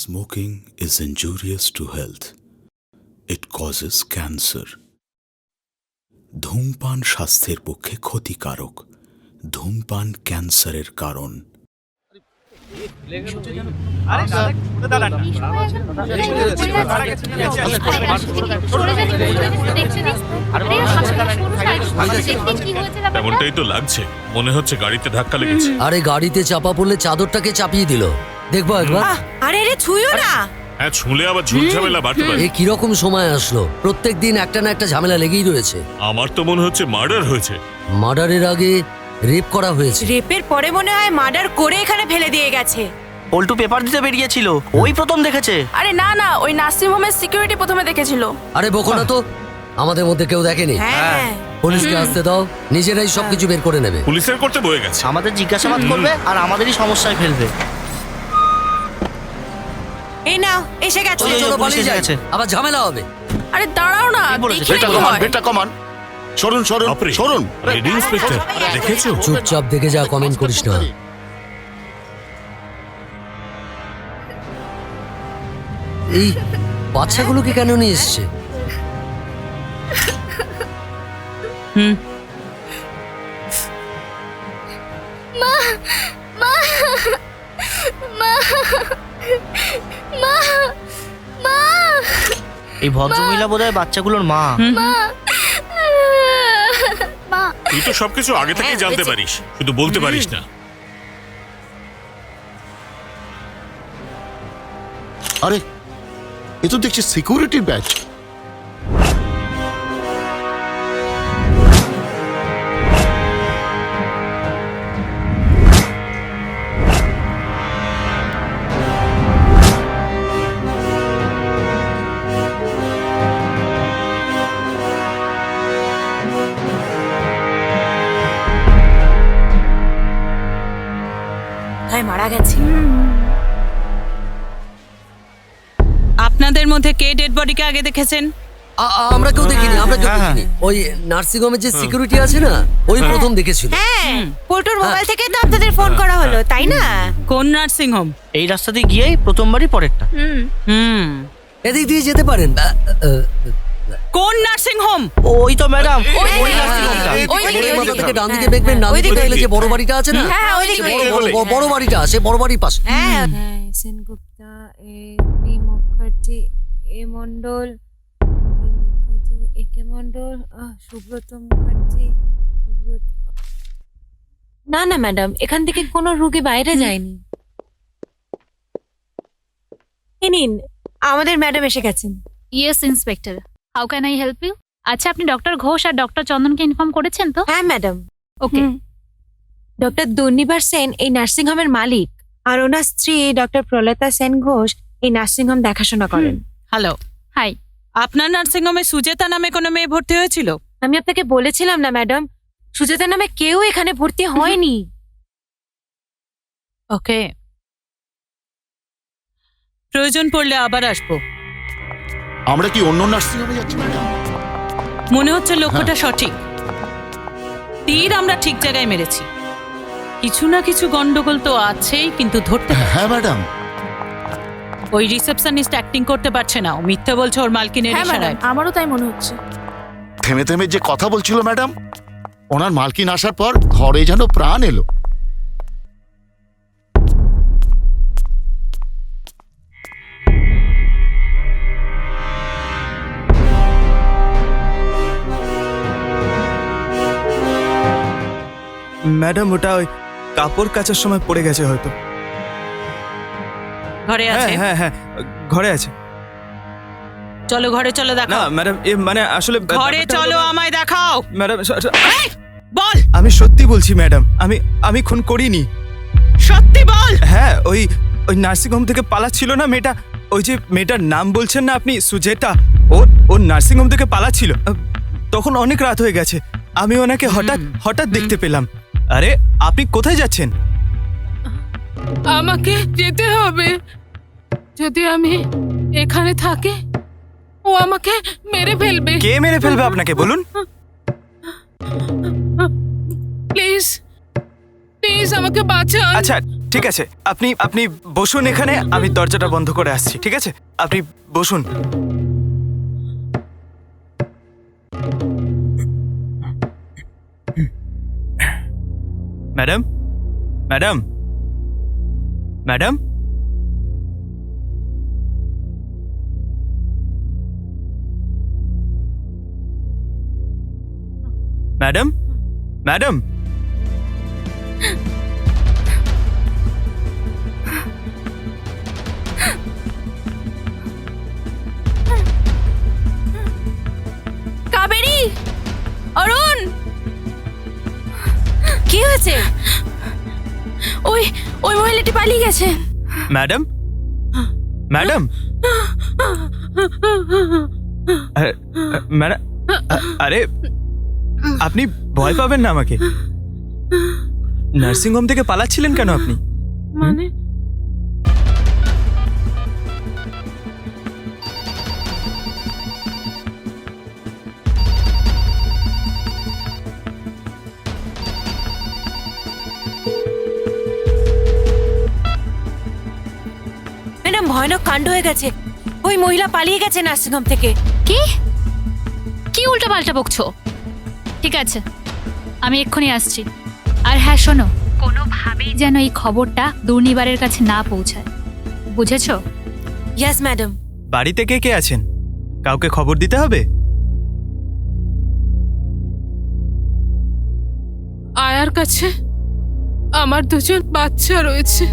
Smoking is injurious to health. It causes cancer. ধূমপান স্বাস্থ্যের পক্ষে ক্ষতিকারক। ধূমপান ক্যান্সারের কারণ। তেমনটাই তো লাগছে, মনে হচ্ছে গাড়িতে ধাক্কা লেগেছে। আরে গাড়িতে চাপা পড়লে চাদরটাকে চাপিয়ে দিল, দেখবো একবার। আরে রে ছুঁয়ো না। হ্যাঁ, ছুঁলে আবার ঝুট ঝামেলা বাড়তে পারে। এ কিরকম সময় আসলো? প্রত্যেক দিন একটা না একটা ঝামেলা লেগেই রয়েছে। আমার তো মনে হচ্ছে মার্ডার হয়েছে। মার্ডারের আগে রেপ করা হয়েছে। রেপের পরে মনে হয় মার্ডার করে এখানে ফেলে দিয়ে গেছে। পল্টু পেপার দিতে বেরিয়েছিল, ওই প্রথম দেখেছে। আরে না না, ওই নার্সিং হোমের সিকিউরিটি প্রথমে দেখেছিল। আরে বকো না তো, আমাদের মধ্যে কেউ দেখেনি। হ্যাঁ পুলিশকে আসতে দাও, নিজেরাই সবকিছু বের করে নেবে। পুলিশের করতে বয়ে গেছে। আমাদের জিজ্ঞাসাবাদ করবে আর আমাদেরই সমস্যায় ফেলবে। এই নাও এসে গেছে। চলো চলো পুলিশ পালিয়ে এসে যাই, গেছে। আবার ঝামেলা হবে। আরে দাঁড়াও না, কি বলেছে? দেখি বেটা কি কমান, হয়। বেটা কমান। সরুন সরুন বাপরে, সরুন। লেডি ইন্সপেক্টর, দেখেছো? চুপচাপ দেখে যা, কমেন্ট করিস না। এই বাচ্চাগুলোকে কেন নিয়ে এসছে? এই ভদ্রমহিলা বোধহয় বাচ্চাগুলোর মা। তুই তো সবকিছু আগে থেকেই জানতে পারিস, শুধু বলতে পারিস না। আরে এ তো দেখছি সিকিউরিটির ব্যাচ। হ্যাঁ মারা গেছে। আপনাদের মধ্যে কে ডেড বডিকে আগে দেখেছেন? আমরা কেউ দেখিনি, আমরা কেউ হ্যাঁ, দেখিনি। ওই নার্সিং হোমের যে সিকিউরিটি আছে না, ওই প্রথম দেখেছিল। হ্যাঁ পল্টুর মোবাইল থেকে তো আপনাদের ফোন করা হলো, তাই না? কোন নার্সিং হোম? এই রাস্তা দিয়ে গিয়েই প্রথমবারই পরেরটা। হুম, এদিক দিয়ে যেতে পারেন। কোন নার্সিং হোম? ওই তো ম্যাডাম, ওই হ্যাঁ, নার্সিং হোমটা। ওই দিকে, মোড়ের ওই মাথা দিকে। থেকে ডান দিকে দেখবেন, ডান দিকে গেলে যে বড় বাড়িটা আছে না, হ্যাঁ ওই দিকে। বড় বাড়িটা, সে বড় বাড়ির পাশে। হ্যাঁ সেনগুপ্তা, পি মুখার্জি, এ মন্ডল, একে মন্ডল, সুব্রত মুখার্জি, না না ম্যাডাম, এখান থেকে কোনো রোগী বাইরে যায়নি। এই নিন, আমাদের ম্যাডাম এসে গেছেন। Yes inspector, how can I help you? আচ্ছা, আপনি ডক্টর ঘোষ আর ডক্টর চন্দনকে ইনফর্ম করেছেন তো? হ্যাঁ madam. Okay. Doctor Durnibar Sen এই নার্সিং হোমের মালিক, আর ওনার স্ত্রী ডক্টর প্রলতা সেন ঘোষ এই নার্সিং হোম দেখাশোনা করেন। Hello, high. আপনার নার্সিং হোমে সুজেতা নামে কোনো মেয়ে ভর্তি হয়েছিল? আমি আপনাকে বলেছিলাম না ম্যাডাম, সুজাতা নামে কেউ এখানে ভর্তি হয়নি। ওকে, প্রয়োজন পড়লে আবার আসবো। আমরা কি অন্য নার্সিং হোমে যাচ্ছি ম্যাডাম? মনে হচ্ছে লক্ষ্যটা সঠিক। তীর আমরা ঠিক জায়গায় মেরেছি। কিছু না কিছু গন্ডগোল তো আছেই, কিন্তু ধরতে হবে। হ্যাঁ ম্যাডাম। ওই রিসেপশনিস্ট অ্যাক্টিং করতে পারছে না, ও মিথ্যে বলছে ওর মালকিনের হ্যাঁ ম্যাডাম, ইশারায়। আমারও তাই মনে হচ্ছে। থেমে থেমে যে কথা বলছিল ম্যাডাম, ওনার মালকিন আসার পর ঘরে যেন প্রাণ এলো। ম্যাডাম ওটা ওই কাপড় কাচার সময় পড়ে গেছে হয়তো। ঘরে আছে? হ্যাঁ হ্যাঁ হ্যাঁ, ঘরে আছে। চলো ঘরে চলো, না দেখাও। ম্যাডাম, এ মানে আসলে ঘরে ব্যাপারটা চলো, হলো- আমায় দেখাও। ম্যাডাম বল, আমি সত্যি বলছি ম্যাডাম, আমি খুন করিনি। সত্যি বল। হ্যাঁ, ওই নার্সিং হোম থেকে পালাচ্ছিল না মেয়েটা, ওই যে মেয়েটার নাম বলছেন না আপনি, সুজেতা, ও নার্সিং হোম থেকে পালাচ্ছিল। তখন অনেক রাত হয়ে গেছে, আমি ওনাকে হঠাৎ দেখতে পেলাম। আরে আপনি কোথায় যাচ্ছেন? আমাকে যেতে হবে। যদি আমি এখানে থাকি, ও আমাকে মেরে ফেলবে। কে মেরে ফেলবে আপনাকে বলুন? প্লিজ প্লিজ আমাকে বাঁচান। আচ্ছা ঠিক আছে, আপনি আপনি বসুন এখানে, আমি দরজাটা বন্ধ করে আসছি, ঠিক আছে? আপনি বসুন। Madam, madam, madam, madam, madam, Kaveri, Arun, কি হয়েছে? ওই ওই মহিলাটি পালিয়ে গেছে। ম্যাডাম, ম্যাডাম, ম্যাডাম, আরে আপনি ভয় পাবেন না আমাকে। নার্সিং হোম থেকে পালাচ্ছিলেন কেন আপনি? মানে ম্যাডাম, ভয়ানক কাণ্ড হয়ে গেছে। ওই মহিলা পালিয়ে গেছে নার্সিংহোম থেকে। কি কি উল্টা পাল্টা বকছো? ঠিক আছে, আমি এক্ষুনি আসছি। আর হ্যাঁ শোনো, কোনোভাবেই যেন এই খবরটা দুর্নিবারের কাছে না পৌঁছায়, বুঝেছো? Yes madam. বাড়িতে কে কে আছেন? কাউকে খবর দিতে হবে? আয়ার কাছে আমার দুজন বাচ্চা রয়েছে।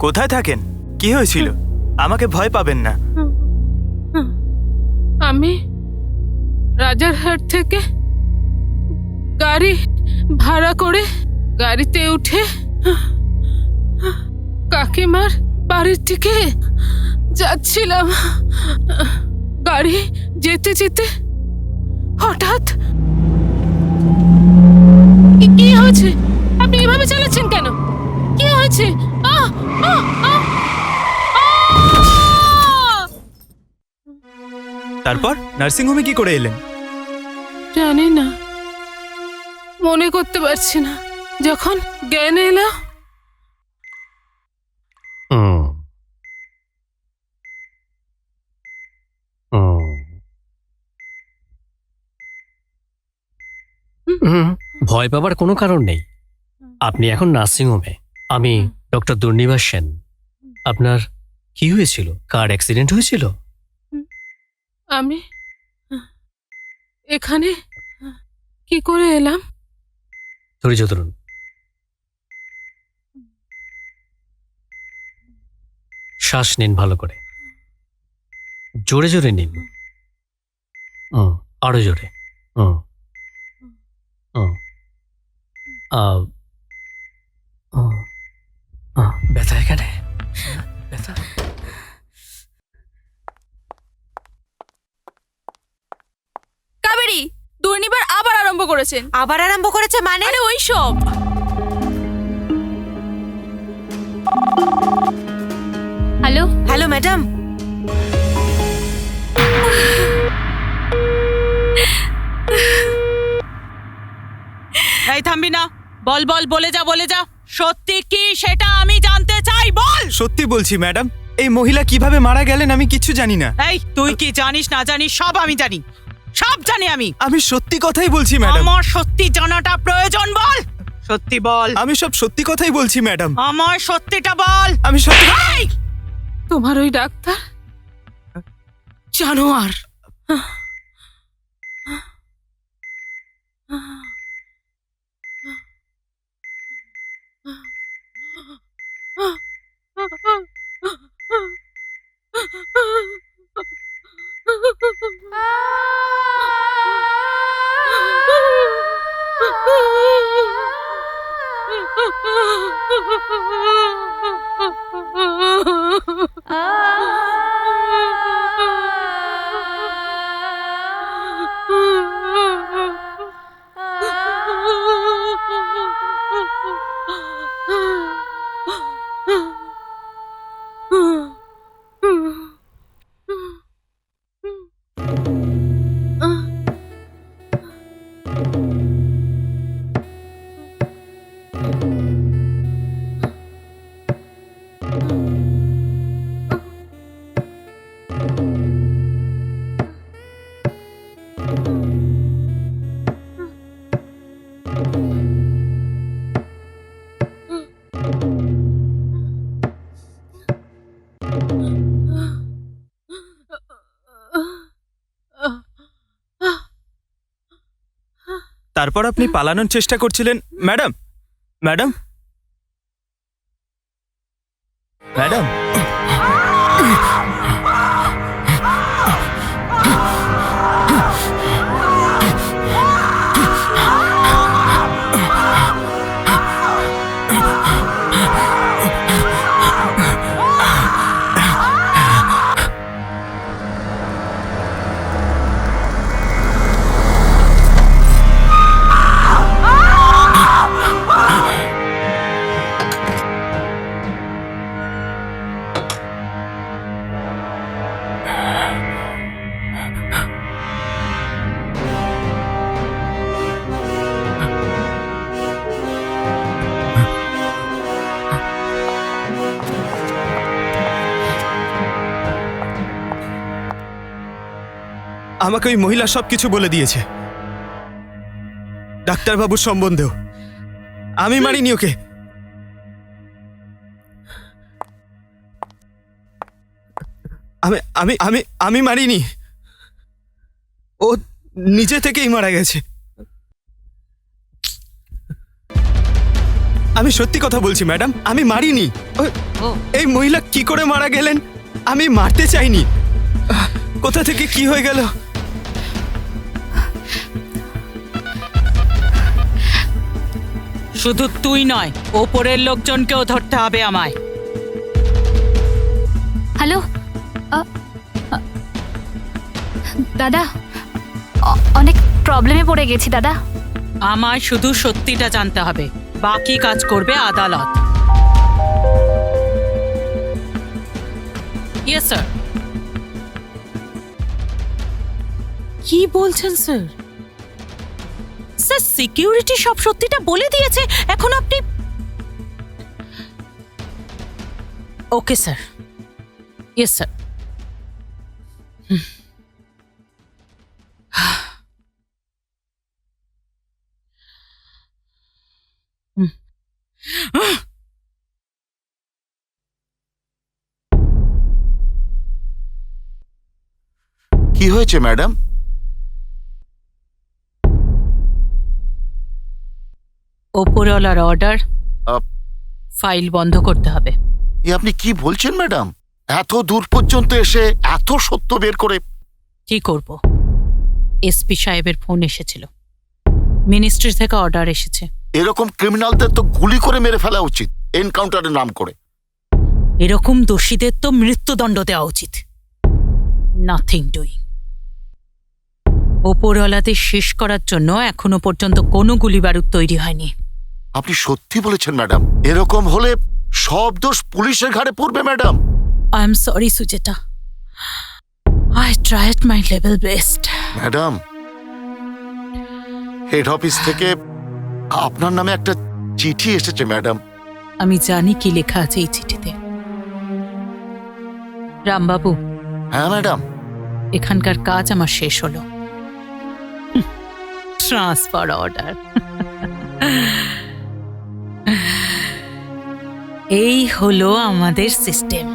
কোথায় থাকেন? কি হয়েছিল? আমাকে ভয় পাবেন না। আমি রাজারহাট থেকে গাড়ি ভাড়া করে গাড়িতে উঠে কাকিমার বাড়ির দিকে যাচ্ছিলাম। গাড়ি যেতে যেতে হঠাৎ কি হয়েছে? আপনি এভাবে চালাচ্ছেন কেন? কি হয়েছে? আহ আহ আহ তারপর নার্সিং হোমে কি করে এলেন? জানি না, মনে করতে পারছি না। যখন জ্ঞান এলো ভয় পাবার কোনো কারণ নেই। আপনি এখন নার্সিংহোমে। আমি ডক্টর দুর্নিবাস সেন। আপনার কি হয়েছিল? কার অ্যাক্সিডেন্ট হয়েছিল? আমি এখানে কি করে এলাম? ধৈর্য ধরুন। শ্বাস নিন ভালো করে, জোরে জোরে নিন। আরো জোরে। ব্যথা এখানে, ব্যথা। কাবেরী, দুর্নিবার আবার আরম্ভ করেছেন। আবার আরম্ভ করেছে মানে? আরে ওই সব। Hello hello madam. এই থামবি না, বল বল, বলে যা, বলে যা। সত্যি কি সেটা আমি জানতে চাই, বল। সত্যি বলছি ম্যাডাম, এই মহিলা কিভাবে মারা গেলেন আমি কিছু জানি না। এই তুই কি জানিস না জানিস সব আমি জানি, সব জানি আমি। আমি সত্যি কথাই বলছি ম্যাডাম। আমার সত্যি জানাটা প্রয়োজন, বল সত্যি বল। আমি সব সত্যি কথাই বলছি ম্যাডাম। আমার সত্যিটা বল। আমি সত্যি। এই! তোমার ওই ডাক্তার জানোয়ার। তারপর আপনি পালানোর চেষ্টা করছিলেন। ম্যাডাম, ম্যাডাম, ম্যাডাম, আমাকে ওই মহিলা সবকিছু বলে দিয়েছে, ডাক্তারবাবুর সম্বন্ধেও। আমি মারিনি ওকে। আমি আমি আমি আমি মারিনি, ও নিজে থেকেই মারা গেছে। আমি সত্যি কথা বলছি ম্যাডাম, আমি মারিনি। এই মহিলা কি করে মারা গেলেন আমি মারতে চাইনি। কোথা থেকে কি হয়ে গেল? শুধু তুই নয়, ওপরের লোকজনকেও ধরতে হবে আমায়। হ্যালো দাদা, অনেক প্রবলেমে পড়ে গেছি দাদা। আমায় শুধু সত্যিটা জানতে হবে, বাকি কাজ করবে আদালত। Yes sir. কি বলছেন স্যার? স্যার, সিকিউরিটি সব সত্যিটা বলে দিয়েছে, এখন আপনি... ওকে স্যার। Yes sir. কি হয়েছে ম্যাডাম? ওপরওয়ালার অর্ডার, ফাইল বন্ধ করতে হবে। এ আপনি কি বলছেন ম্যাডাম? এত দূর পর্যন্ত এসে এত সত্য বের করে? কি করব, এসপি সাহেবের ফোন এসেছিল, মিনিস্ট্রি থেকে অর্ডার এসেছে। এরকম ক্রিমিনালদের তো গুলি করে মেরে ফেলা উচিত, এনকাউন্টারের নাম করে। এরকম দোষীদের তো মৃত্যুদণ্ড দেওয়া উচিত। Nothing doing. ওপরওয়ালাদের শেষ করার জন্য এখনো পর্যন্ত কোনো গুলি বারুদ তৈরি হয়নি। আপনি সত্যি বলেছেন ম্যাডাম, এরকম হলে সব দোষ পুলিশের ঘাড়ে পড়বে madam. I am sorry Sucheta, I tried my level best. Madam, head office থেকে আপনার নামে একটা চিঠি এসেছে ম্যাডাম। আমি জানি কি লেখা আছে এই চিঠিতে। রামবাবু। হ্যাঁ ম্যাডাম। এখানকার কাজ আমার শেষ হলো। Transfer order. এই হলো আমাদের সিস্টেম।